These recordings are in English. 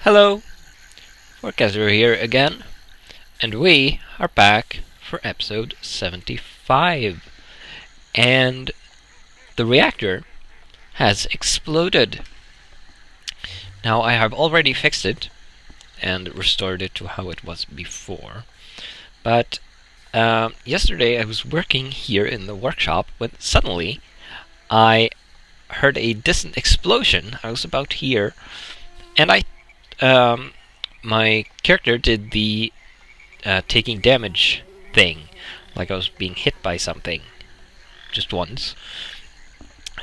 Hello, Forecaster here again, and we are back for episode 75. And the reactor has exploded. Now I have already fixed it and restored it to how it was before. But yesterday I was working here in the workshop when suddenly I heard a distant explosion. I was about here, and my character did the taking damage thing, like I was being hit by something just once,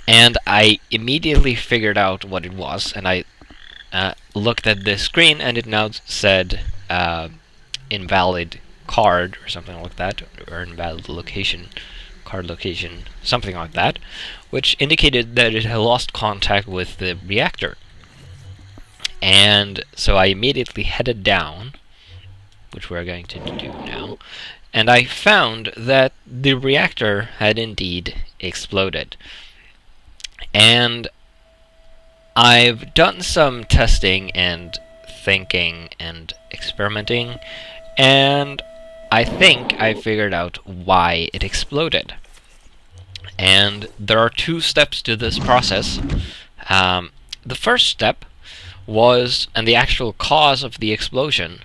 and I immediately figured out what it was, and I looked at the screen, and it now said invalid card or something like that, or invalid location, card location, something like that, which indicated that it had lost contact with the reactor. And so I immediately headed down, which we're going to do now, and I found that the reactor had indeed exploded. And I've done some testing and thinking and experimenting, and I think I figured out why it exploded. And there are two steps to this process. The first step was, and the actual cause of the explosion,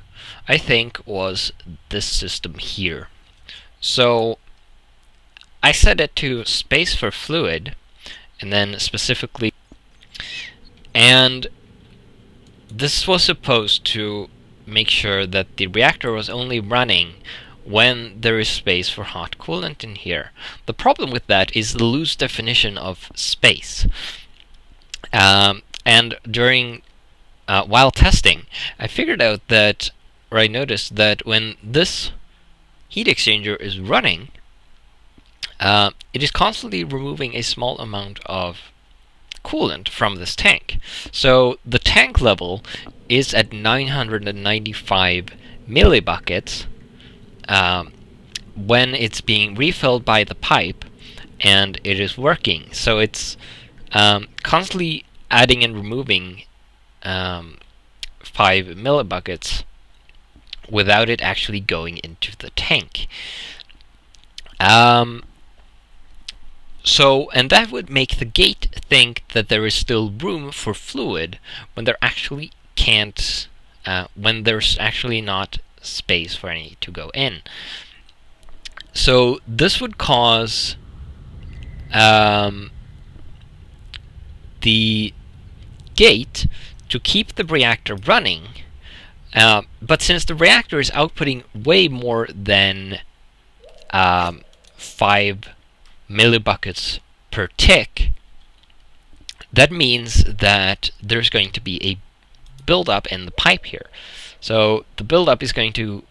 I think, was this system here. So I set it to space for fluid, and then specifically, and this was supposed to make sure that the reactor was only running when there is space for hot coolant in here. The problem with that is the loose definition of space. And during while testing, I figured out that, or I noticed that when this heat exchanger is running, it is constantly removing a small amount of coolant from this tank. So the tank level is at 995 millibuckets when it's being refilled by the pipe and it is working. So it's constantly adding and removing 5 millibuckets without it actually going into the tank. And that would make the gate think that there is still room for fluid when there actually can't, when there's actually not space for any to go in. So this would cause the gate to keep the reactor running, but since the reactor is outputting way more than 5 millibuckets per tick, that means that there's going to be a buildup in the pipe here. So the buildup is going to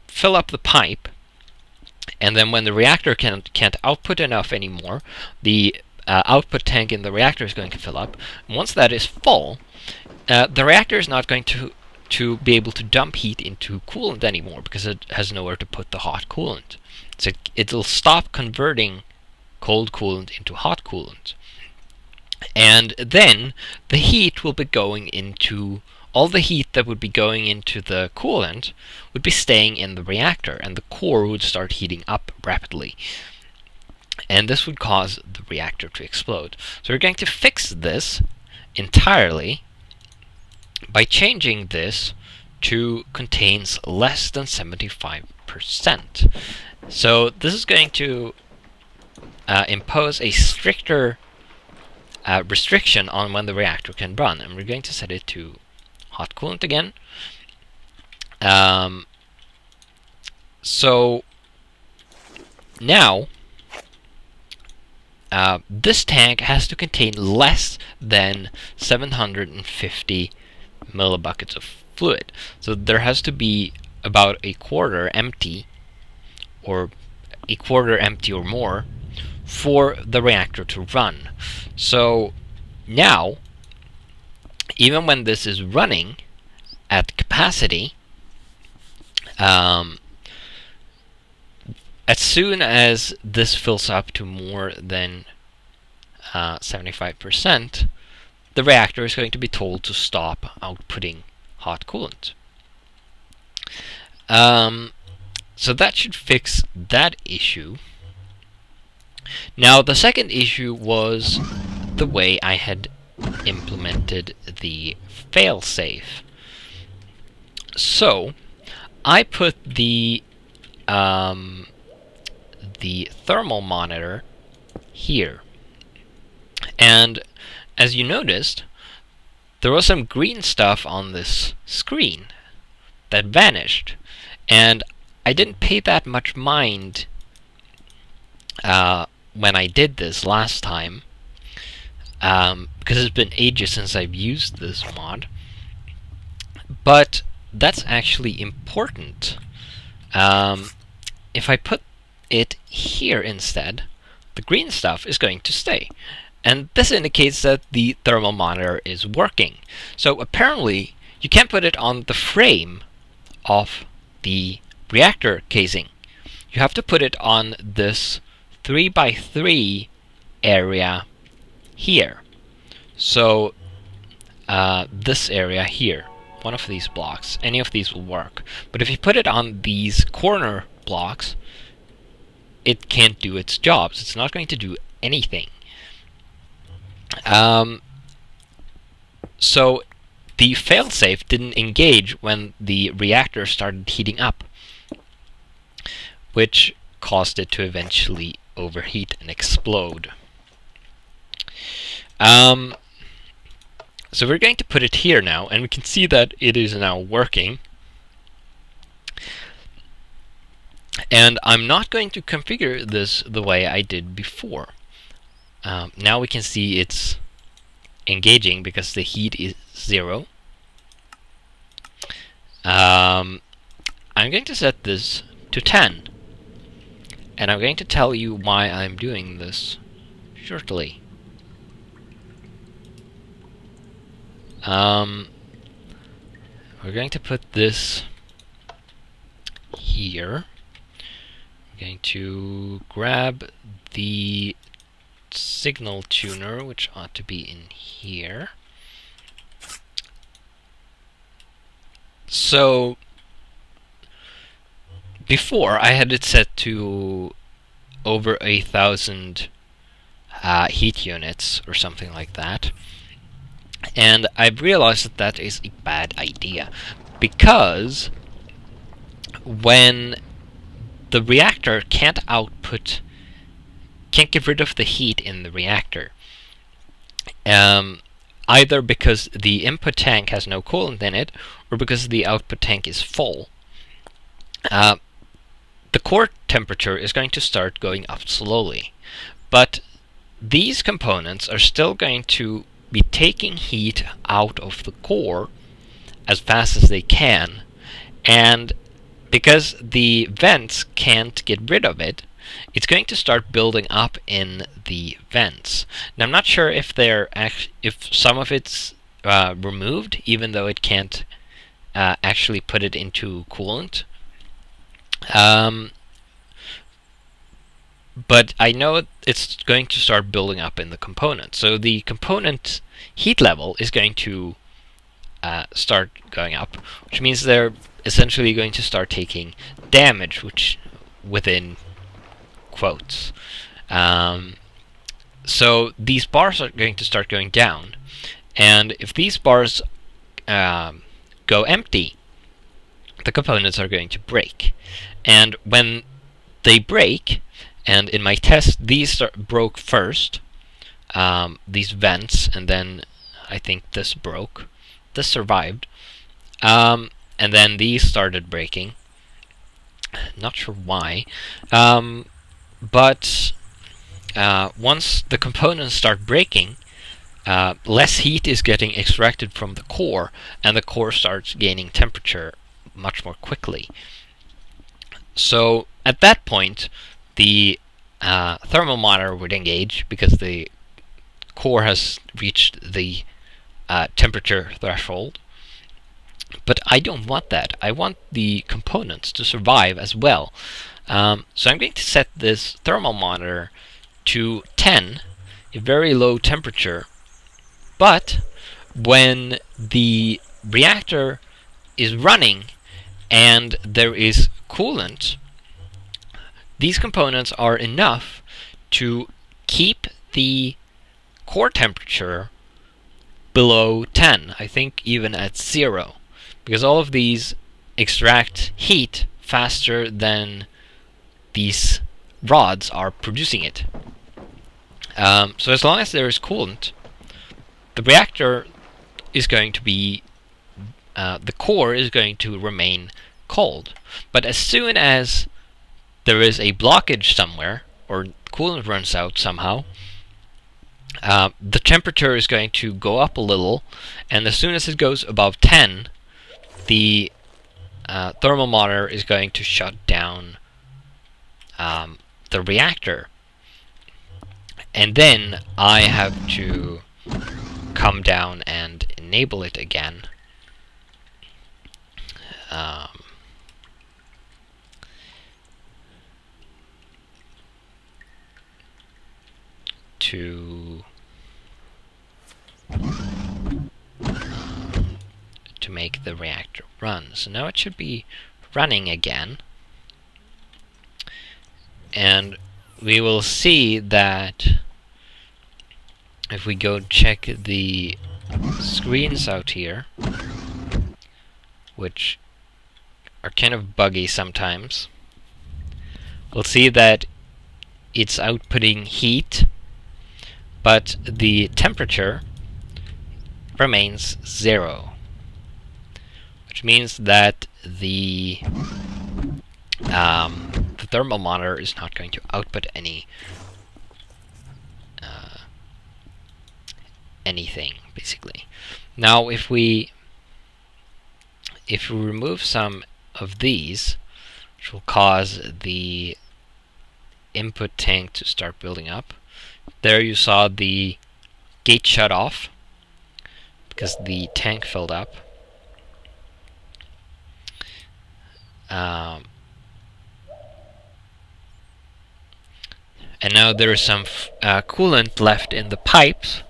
fill up the pipe, and then when the reactor can't output enough anymore, the output tank in the reactor is going to fill up. And once that is full, the reactor is not going to be able to dump heat into coolant anymore because it has nowhere to put the hot coolant. So it'll stop converting cold coolant into hot coolant. And then the heat will be going into, all the heat that would be going into the coolant would be staying in the reactor, and the core would start heating up rapidly. And this would cause the reactor to explode. So we're going to fix this entirely by changing this to contains less than 75%. So this is going to impose a stricter restriction on when the reactor can run, and we're going to set it to hot coolant again. So now this tank has to contain less than 750 millibuckets of fluid. So there has to be about a quarter empty, or a quarter empty or more, for the reactor to run. So now, even when this is running at capacity, as soon as this fills up to more than 75%, the reactor is going to be told to stop outputting hot coolant. So that should fix that issue. Now the second issue was the way I had implemented the failsafe. So I put the thermal monitor here, and as you noticed, there was some green stuff on this screen that vanished, and I didn't pay that much mind when I did this last time, because it's been ages since I've used this mod. But that's actually important. If I put it here instead, the green stuff is going to stay. And this indicates that the thermal monitor is working. So apparently, you can't put it on the frame of the reactor casing. You have to put it on this 3x3 area here. So this area here, one of these blocks, any of these will work. But if you put it on these corner blocks, it can't do its jobs. It's not going to do anything. So the failsafe didn't engage when the reactor started heating up, which caused it to eventually overheat and explode. So we're going to put it here now, and we can see that it is now working. And I'm not going to configure this the way I did before. Now we can see it's engaging because the heat is 0. I'm going to set this to 10. And I'm going to tell you why I'm doing this shortly. We're going to put this here. We're going to grab the signal tuner, which ought to be in here. So before I had it set to over 1,000 heat units or something like that, and I've realized that that is a bad idea, because when the reactor can't get rid of the heat in the reactor, either because the input tank has no coolant in it, or because the output tank is full, the core temperature is going to start going up slowly. But these components are still going to be taking heat out of the core as fast as they can, and because the vents can't get rid of it, it's going to start building up in the vents. Now I'm not sure if if some of it's removed, even though it can't actually put it into coolant. But I know it's going to start building up in the component. So the component heat level is going to start going up, which means they're essentially going to start taking damage, which within quotes. So these bars are going to start going down, and if these bars go empty, the components are going to break. And when they break, and in my test these broke first, these vents, and then I think this broke. This survived, and then these started breaking. Not sure why, but once the components start breaking, less heat is getting extracted from the core, and the core starts gaining temperature much more quickly. So at that point, the thermal monitor would engage because the core has reached the temperature threshold. But I don't want that. I want the components to survive as well. So I'm going to set this thermal monitor to 10, a very low temperature. But when the reactor is running and there is coolant, these components are enough to keep the core temperature below 10, I think even at 0, because all of these extract heat faster than these rods are producing it. So as long as there is coolant, the reactor is going to be, the core is going to remain cold. But as soon as there is a blockage somewhere, or coolant runs out somehow, the temperature is going to go up a little, and as soon as it goes above 10, the thermal monitor is going to shut down the reactor. And then I have to come down and enable it again. To make the reactor run. So now it should be running again. And we will see that if we go check the screens out here, which are kind of buggy sometimes, we'll see that it's outputting heat, but the temperature remains 0, which means that the thermal monitor is not going to output anything, basically. Now, if we remove some of these, which will cause the input tank to start building up. There you saw the gate shut off because the tank filled up. And now there is some coolant left in the pipes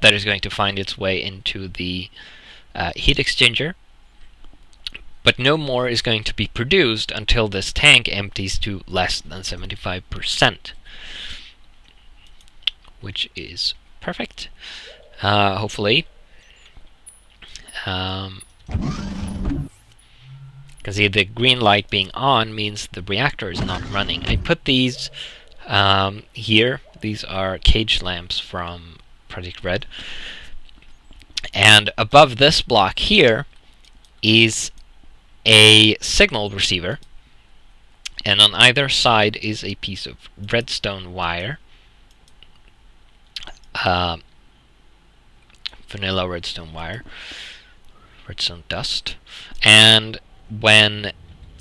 that is going to find its way into the heat exchanger. But no more is going to be produced until this tank empties to less than 75%, which is perfect, hopefully. You can see the green light being on means the reactor is not running. I put these here. These are cage lamps from Project Red. And above this block here is a signal receiver, and on either side is a piece of redstone wire, vanilla redstone wire, redstone dust. And when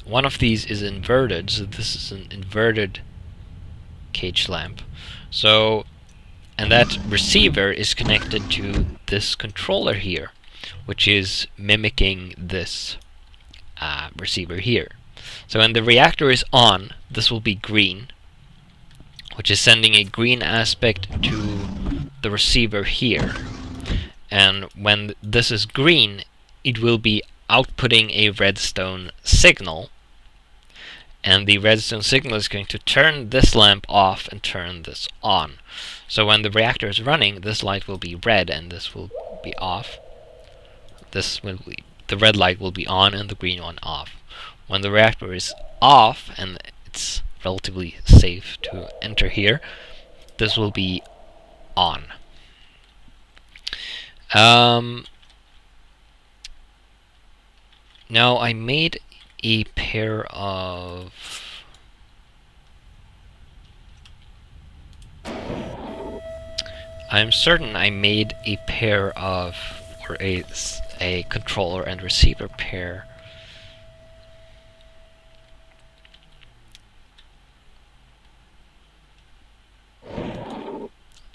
one of these is inverted, so this is an inverted cage lamp, so, and that receiver is connected to this controller here, which is mimicking this receiver here. So when the reactor is on, this will be green, which is sending a green aspect to the receiver here. And when this is green, it will be outputting a redstone signal. And the redstone signal is going to turn this lamp off and turn this on. So when the reactor is running, this light will be red and this will be off. This will be, the red light will be on and the green one off. When the reactor is off and it's relatively safe to enter here, this will be on. Now I made a pair of I'm certain I made a pair of, or a controller and receiver pair.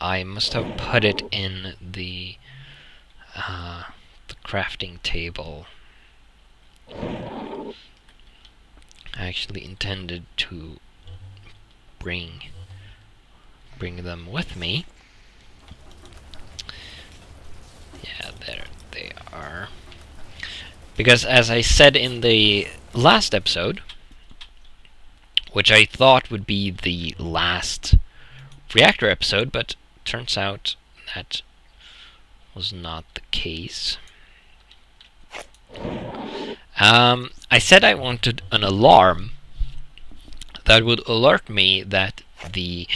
I must have put it in the crafting table. I actually intended to bring them with me. Yeah, there they are. Because as I said in the last episode, which I thought would be the last Reactor episode, but turns out that was not the case. I said I wanted an alarm that would alert me that the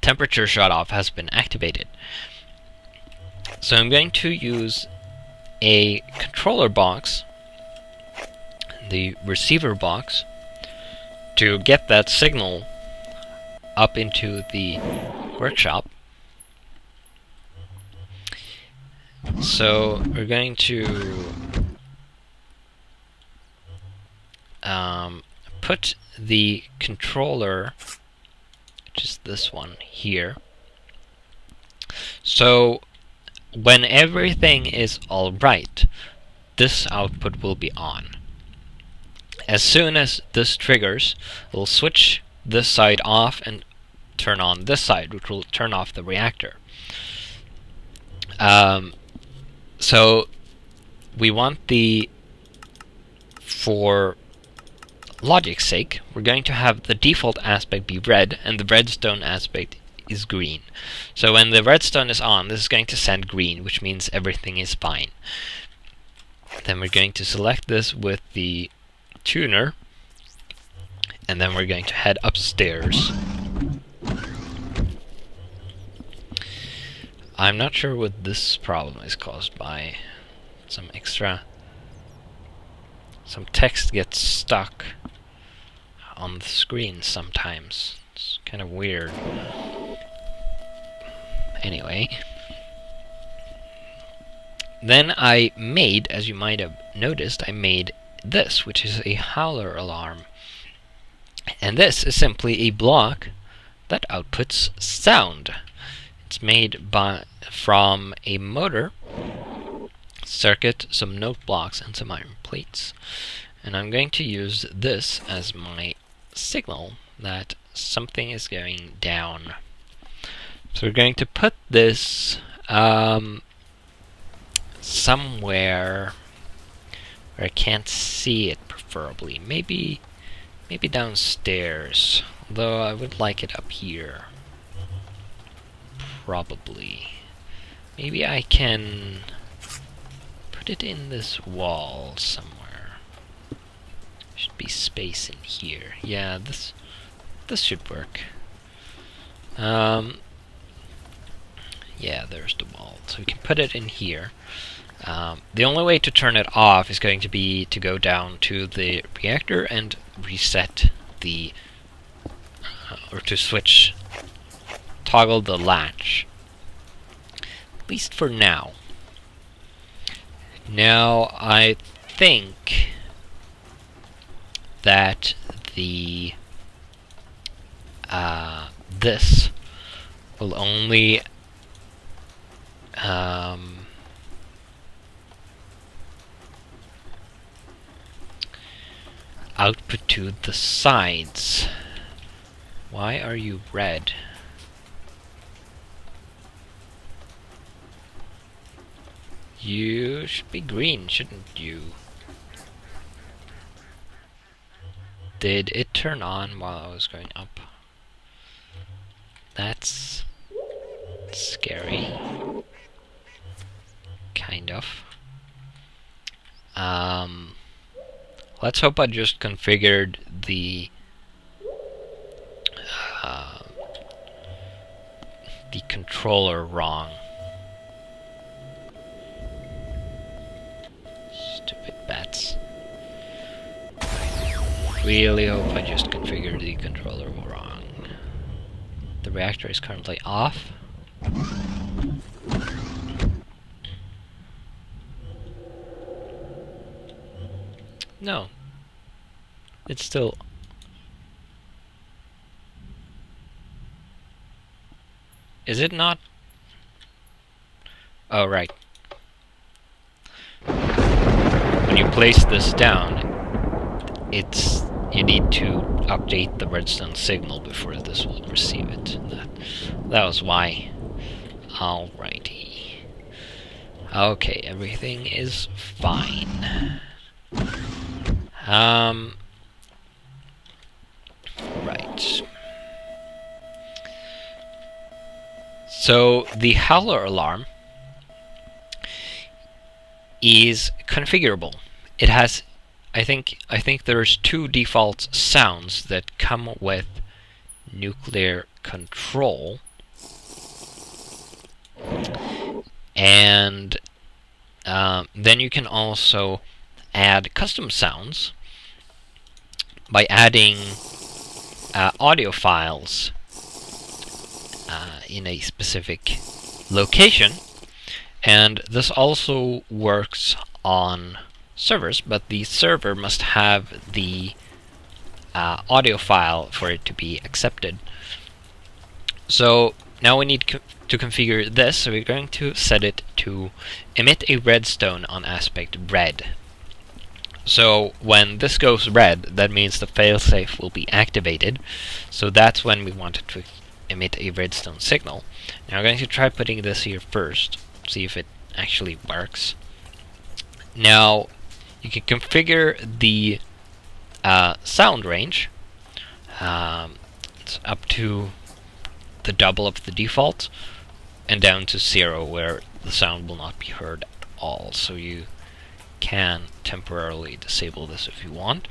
temperature shutoff has been activated. So I'm going to use a controller box, the receiver box, to get that signal up into the workshop. So we're going to put the controller, which is this one here. So when everything is alright, this output will be on. As soon as this triggers, we'll switch this side off and turn on this side, which will turn off the reactor. So we want for logic's sake, we're going to have the default aspect be red, and the redstone aspect is green. So when the redstone is on, this is going to send green, which means everything is fine. Then we're going to select this with the tuner, and then we're going to head upstairs. I'm not sure what this problem is caused by. Some text gets stuck on the screen sometimes. It's kind of weird. Anyway. Then I made, as you might have noticed, I made this, which is a howler alarm. And this is simply a block that outputs sound. It's made from a motor, circuit, some note blocks, and some iron plates. And I'm going to use this as my signal that something is going down. So we're going to put this somewhere where I can't see it, preferably. Maybe downstairs, although I would like it up here. Probably. Maybe I can put it in this wall somewhere. Should be space in here. Yeah, this should work. Yeah, there's the wall. So we can put it in here. The only way to turn it off is going to be to go down to the reactor and reset the or to toggle the latch, at least for now. Now I think that the this will only output to the sides. Why are you red? You should be green, shouldn't you? Did it turn on while I was going up? That's scary. Kind of. Let's hope I just configured the controller wrong. Stupid bats. Really hope I just configured the controller wrong. The reactor is currently off. No. It's still... Is it not? Oh, right. When you place this down, you need to update the redstone signal before this will receive it. That was why. Alrighty. Okay, everything is fine. Right. So the howler alarm is configurable. It has, I think there's 2 default sounds that come with nuclear control, and then you can also add custom sounds by adding audio files in a specific location. And this also works on servers, but the server must have the audio file for it to be accepted. So now we need to configure this, so we're going to set it to emit a redstone on aspect red. So when this goes red, that means the failsafe will be activated, so that's when we want it to emit a redstone signal. Now I'm going to try putting this here first, see if it actually works. Now you can configure the sound range. It's up to the double of the default and down to 0 where the sound will not be heard at all, so you can temporarily disable this if you want.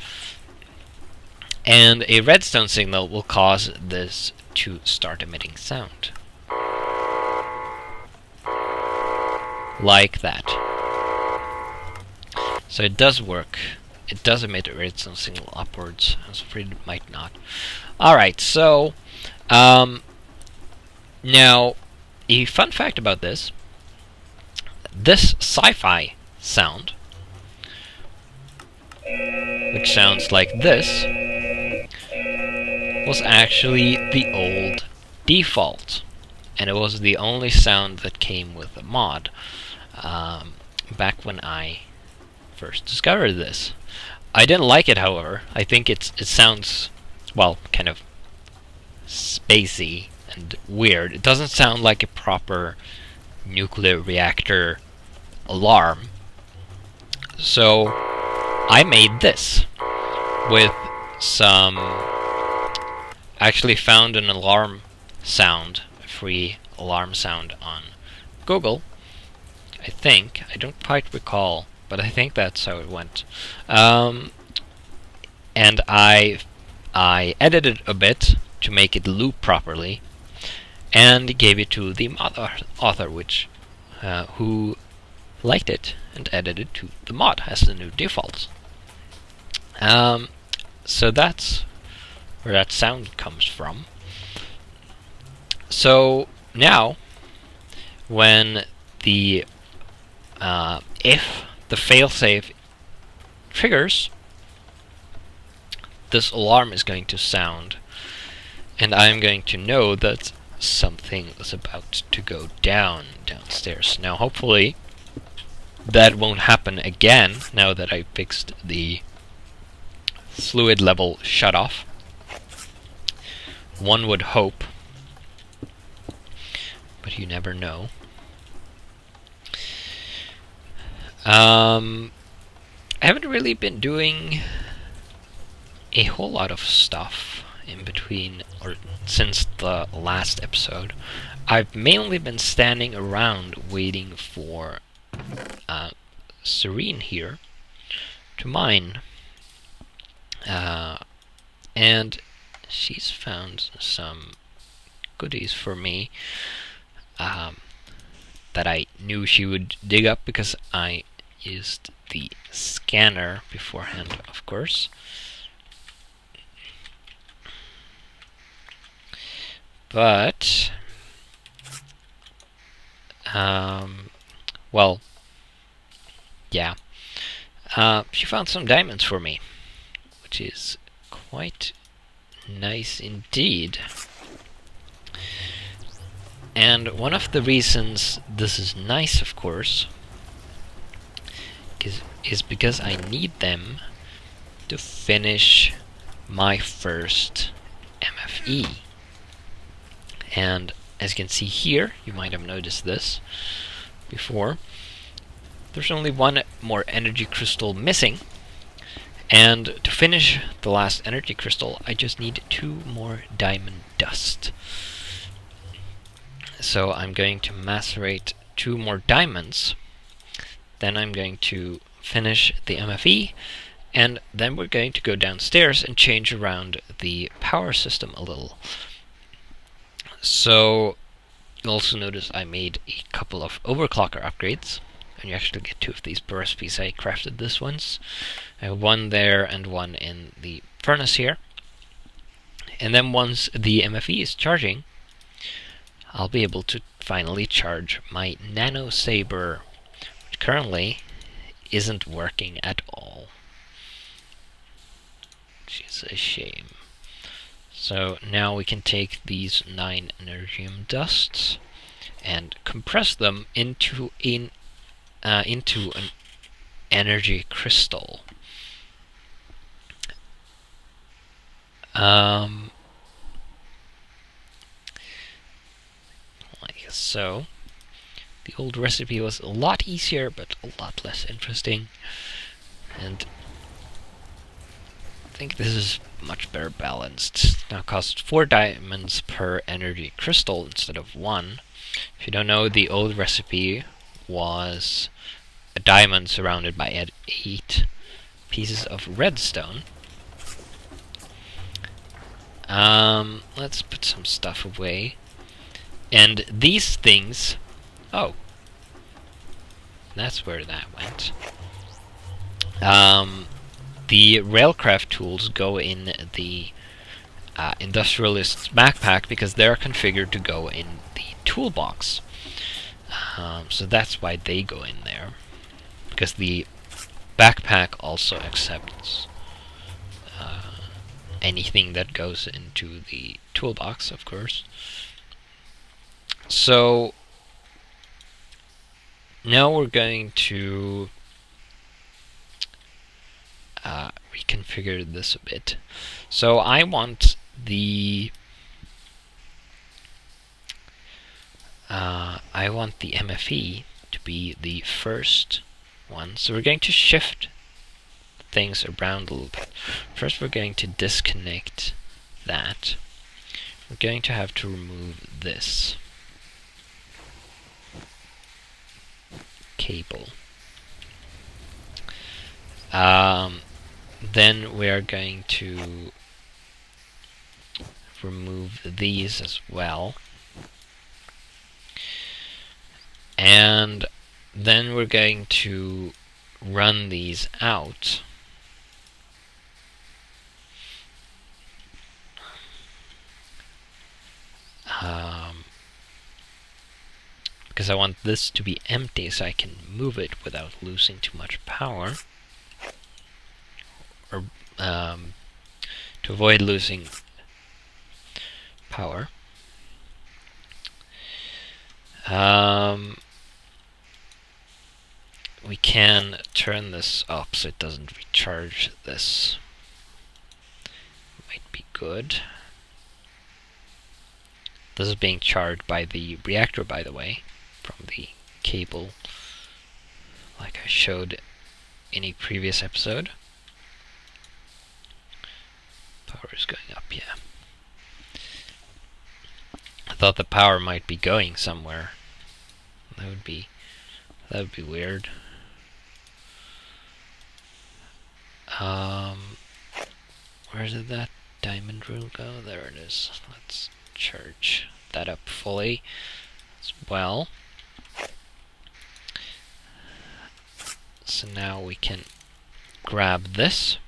And a redstone signal will cause this to start emitting sound. Like that. So it does work. It does emit a redstone signal upwards. I was afraid it might not. Alright, so now a fun fact about this sci-fi sound, which sounds like this, was actually the old default, and it was the only sound that came with the mod back when I first discovered this. I didn't like it, however. I think it sounds, well, kind of spacey and weird. It doesn't sound like a proper nuclear reactor alarm. So I made this with some... I actually found an alarm sound, a free alarm sound on Google. I think. I don't quite recall, but I think that's how it went. And I edited a bit to make it loop properly, and gave it to the author, which who liked it and added it to the mod as the new default. So that's where that sound comes from. So now, when the if the failsafe triggers, this alarm is going to sound, and I'm going to know that something is about to go downstairs. Now, hopefully, that won't happen again now that I fixed the fluid level shutoff. One would hope, but you never know. I haven't really been doing a whole lot of stuff in between, or since the last episode. I've mainly been standing around waiting for Serene here to mine. And she's found some goodies for me that I knew she would dig up because I used the scanner beforehand, of course. But well, yeah, she found some diamonds for me, which is quite nice indeed. And one of the reasons this is nice, of course, is because I need them to finish my first MFE. And as you can see here, you might have noticed this before, There's only one more energy crystal missing. And to finish the last energy crystal, I just need 2 more diamond dust. So I'm going to macerate 2 more diamonds. Then I'm going to finish the MFE. And then we're going to go downstairs and change around the power system a little. So you'll also notice I made a couple of overclocker upgrades. And you actually get 2 of these per recipes. I crafted this once. I have 1 there and 1 in the furnace here. And then once the MFE is charging, I'll be able to finally charge my Nano Saber, which currently isn't working at all. Which is a shame. So now we can take these 9 energium dusts and compress them into an energy crystal. Like so. The old recipe was a lot easier, but a lot less interesting. And I think this is much better balanced. Now it costs 4 diamonds per energy crystal instead of 1. If you don't know, the old recipe was a diamond surrounded by 8 pieces of redstone. Let's put some stuff away. And these things... Oh. That's where that went. The Railcraft tools go in the Industrialist's backpack because they're configured to go in the toolbox. So that's why they go in there. Because the backpack also accepts anything that goes into the toolbox, of course. So now we're going to reconfigure this a bit. So I want the MFE to be the first one. So we're going to shift things around a little bit. First we're going to disconnect that. We're going to have to remove this cable. Then we are going to remove these as well. And then we're going to run these out. Because I want this to be empty so I can move it without losing too much power. Or to avoid losing power. We can turn this up so it doesn't recharge this. Might be good. This is being charged by the reactor, by the way, from the cable, like I showed in a previous episode. Power is going up, yeah. I thought the power might be going somewhere. That would be weird. Where did that diamond rule go? There it is. Let's charge that up fully as well. So now we can grab this,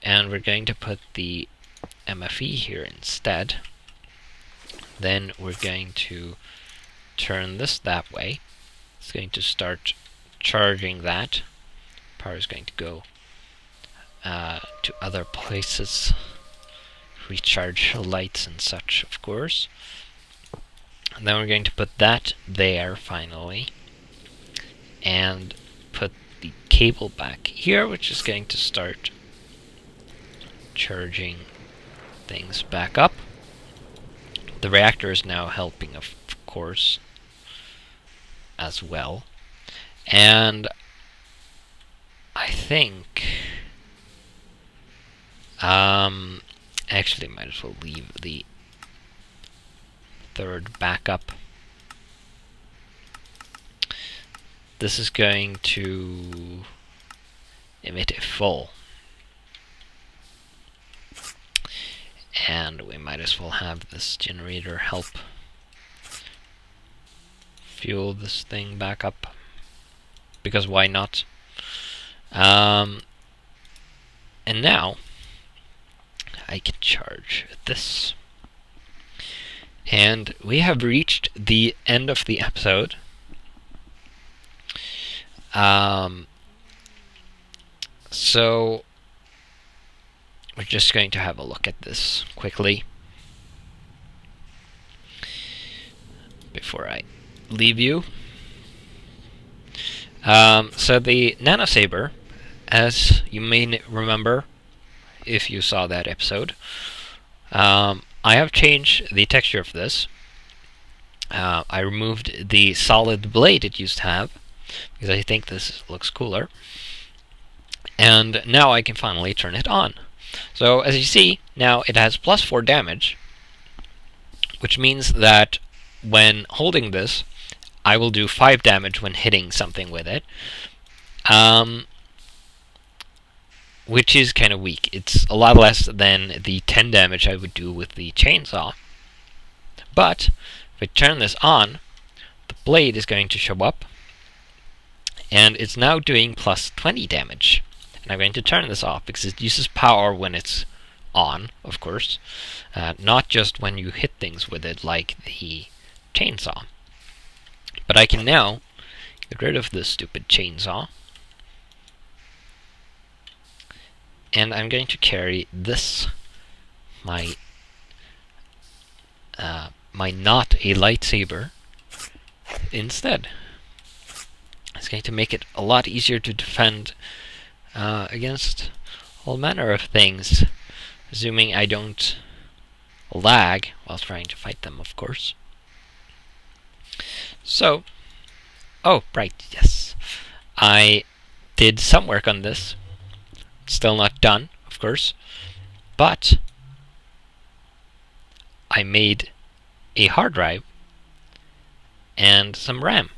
and we're going to put the MFE here instead. Then we're going to turn this that way. It's going to start charging that. Power is going to go to other places. Recharge lights and such, of course. And then we're going to put that there finally. And put the cable back here, which is going to start charging things back up. The reactor is now helping, of course, as well. And I think actually might as well leave the third backup. This is going to emit a full. And we might as well have this generator help fuel this thing back up. Because why not? And now I can charge this. And we have reached the end of the episode. So we're just going to have a look at this quickly before I leave you. So the Nano Saber, as you may remember if you saw that episode, I have changed the texture of this. I removed the solid blade it used to have because I think this looks cooler. And now I can finally turn it on. So as you see, now it has +4 damage, which means that when holding this, I will do 5 damage when hitting something with it, which is kind of weak. It's a lot less than the 10 damage I would do with the chainsaw. But if I turn this on, the blade is going to show up, and it's now doing +20 damage. And I'm going to turn this off because it uses power when it's on, of course, not just when you hit things with it like the chainsaw. But I can now get rid of this stupid chainsaw, and I'm going to carry this, my not a lightsaber, instead. It's going to make it a lot easier to defend against all manner of things, assuming I don't lag while trying to fight them, of course. So, oh, right, yes. I did some work on this. Still not done, of course. But I made a hard drive and some RAM.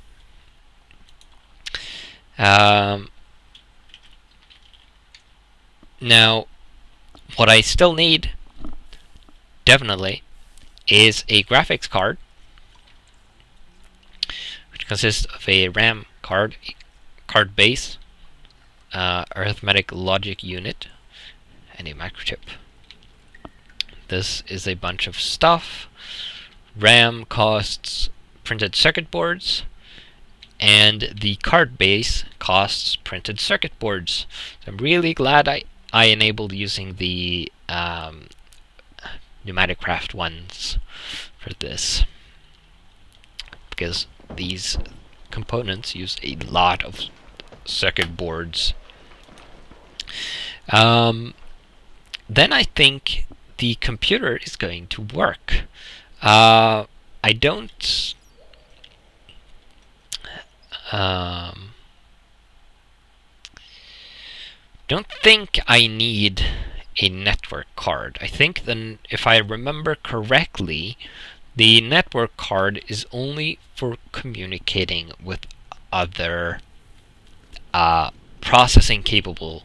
Now, what I still need, definitely, is a graphics card, which consists of a RAM card, card base, arithmetic logic unit, and a microchip. This is a bunch of stuff. RAM costs printed circuit boards, and the card base costs printed circuit boards. So I'm really glad I enabled using the Railcraft ones for this, because these components use a lot of circuit boards. Then I think the computer is going to work. I don't think I need a network card. I think then, if I remember correctly, the network card is only for communicating with other processing capable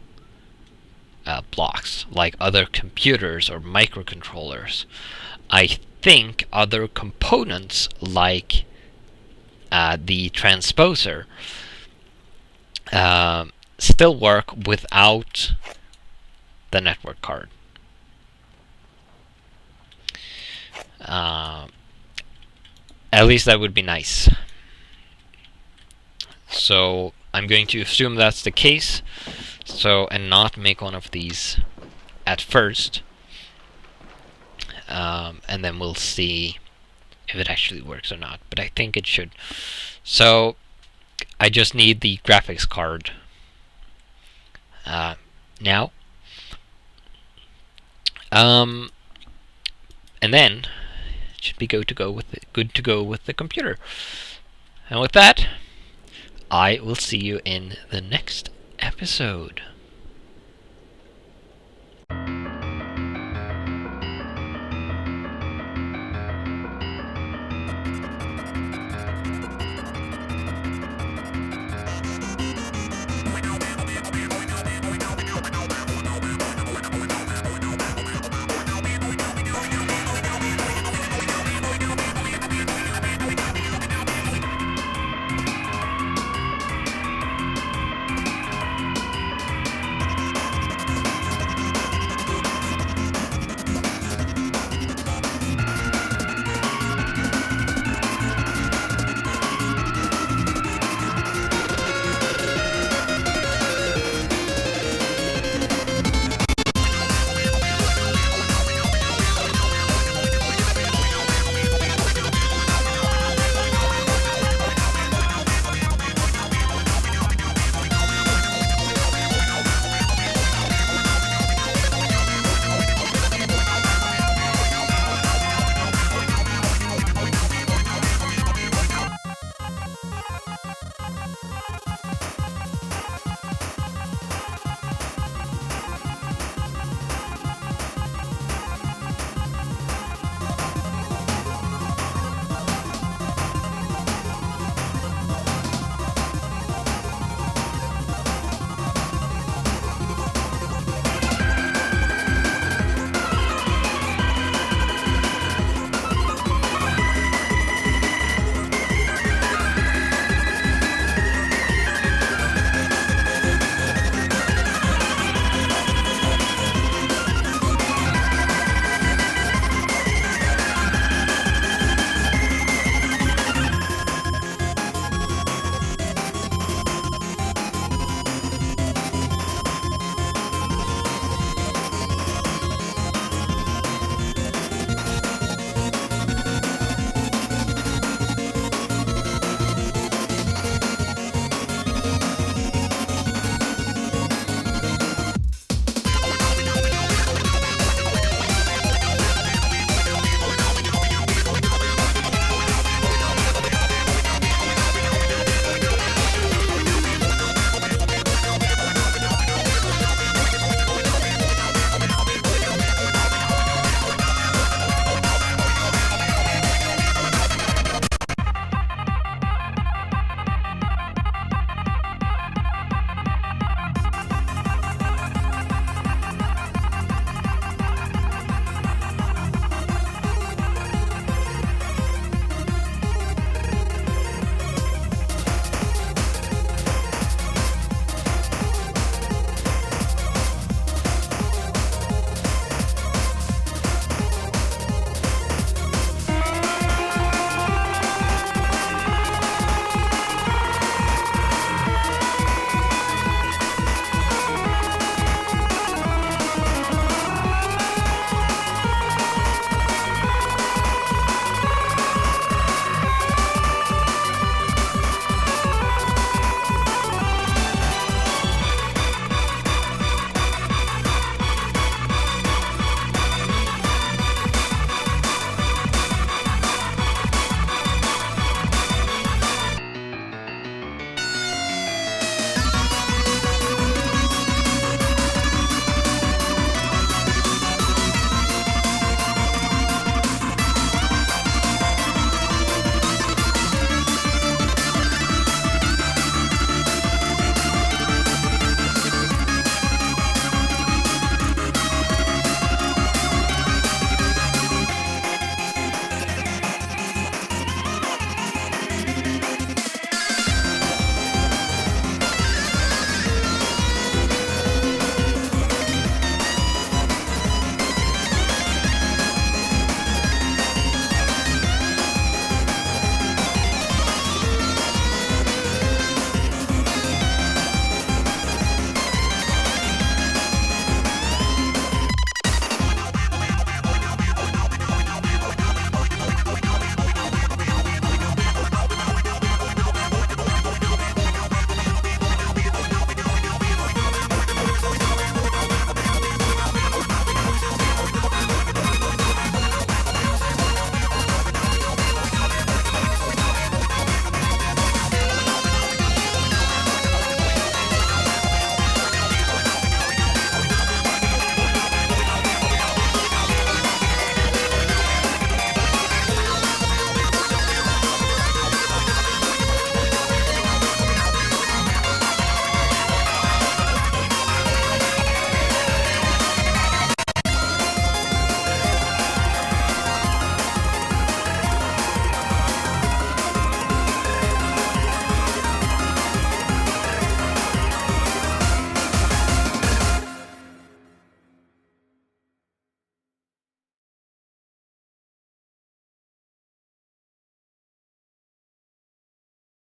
blocks, like other computers or microcontrollers. I think other components, like the transposer, still work without the network card. At least that would be nice. So I'm going to assume that's the case, and not make one of these at first, and then we'll see if it actually works or not, but I think it should. So I just need the graphics card now, and then it should be good to go with the computer. And with that, I will see you in the next episode.